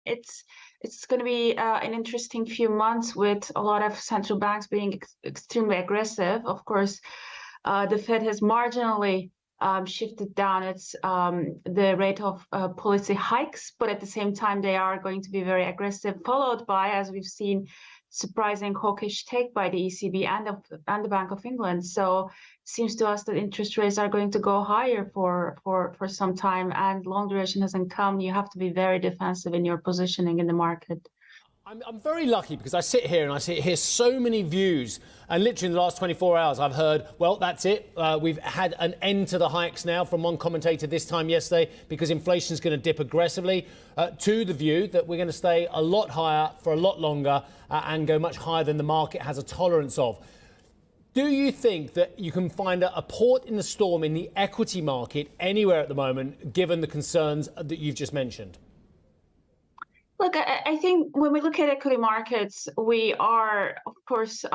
it's going to be an interesting few months with a lot of central banks being extremely aggressive. Of course, the Fed has marginally shifted down the rate of policy hikes, but at the same time they are going to be very aggressive, followed by, as we've seen, surprising hawkish take by the ECB and the Bank of England. So it seems to us that interest rates are going to go higher for some time, and long duration hasn't come. You have to be very defensive in your positioning in the market. I'm very lucky because I sit here and I hear so many views, and literally in the last 24 hours I've heard, well, that's it. We've had an end to the hikes now, from one commentator this time yesterday, because inflation is going to dip aggressively, to the view that we're going to stay a lot higher for a lot longer and go much higher than the market has a tolerance of. Do you think that you can find a port in the storm in the equity market anywhere at the moment, given the concerns that you've just mentioned? Look, I think when we look at equity markets, we are, of course,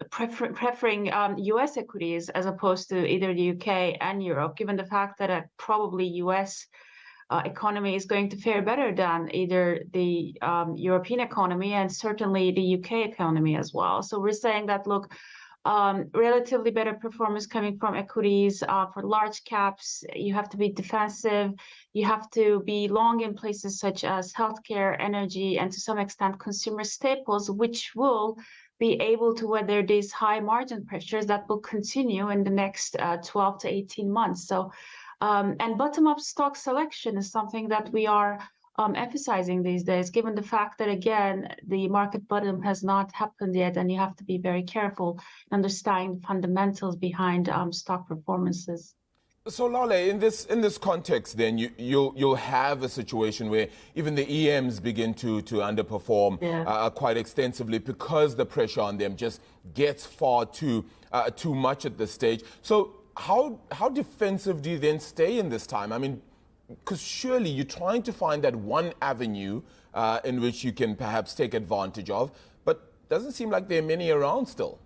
preferring U.S. equities as opposed to either the U.K. and Europe, given the fact that probably U.S. Economy is going to fare better than either the European economy and certainly the U.K. economy as well. So we're saying that, look, relatively better performance coming from equities. For large caps, you have to be defensive. You have to be long in places such as healthcare, energy, and to some extent consumer staples, which will be able to weather these high margin pressures that will continue in the next 12 to 18 months. So, and bottom-up stock selection is something that we are emphasizing these days, given the fact that, again, the market bottom has not happened yet, and you have to be very careful in understanding the fundamentals behind stock performances. So, Lale, in this context, then you'll have a situation where even the EMs begin to underperform quite extensively because the pressure on them just gets far too much at this stage. So, how defensive do you then stay in this time? I mean, because surely you're trying to find that one avenue in which you can perhaps take advantage of, but doesn't seem like there are many around still.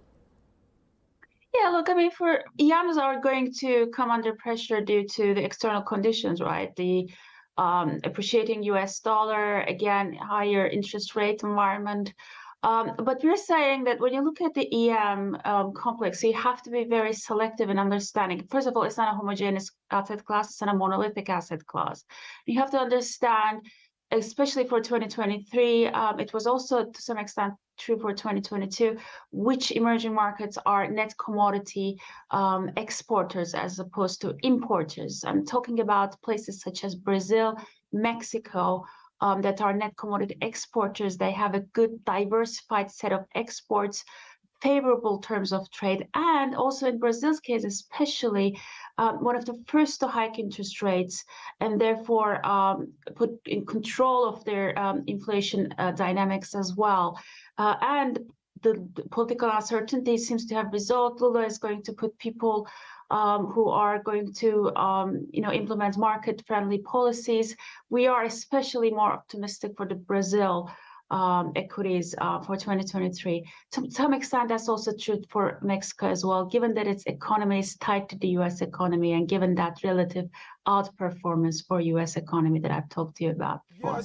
Yeah, look, I mean, for EMs are going to come under pressure due to the external conditions, right? The appreciating US dollar, again, higher interest rate environment. But we're saying that when you look at the EM complex, you have to be very selective in understanding. First of all, it's not a homogeneous asset class, it's not a monolithic asset class. You have to understand, especially for 2023, it was also to some extent true for 2022, which emerging markets are net commodity exporters as opposed to importers. I'm talking about places such as Brazil, Mexico, that are net commodity exporters. They have a good diversified set of exports, favorable terms of trade, and also in Brazil's case, especially one of the first to hike interest rates, and therefore put in control of their inflation dynamics as well. And the political uncertainty seems to have resolved. Lula is going to put people who are going to, implement market-friendly policies. We are especially more optimistic for the Brazil equities for 2023. To some extent, that's also true for Mexico as well, given that its economy is tied to the U.S. economy and given that relative outperformance for U.S. economy that I've talked to you about before.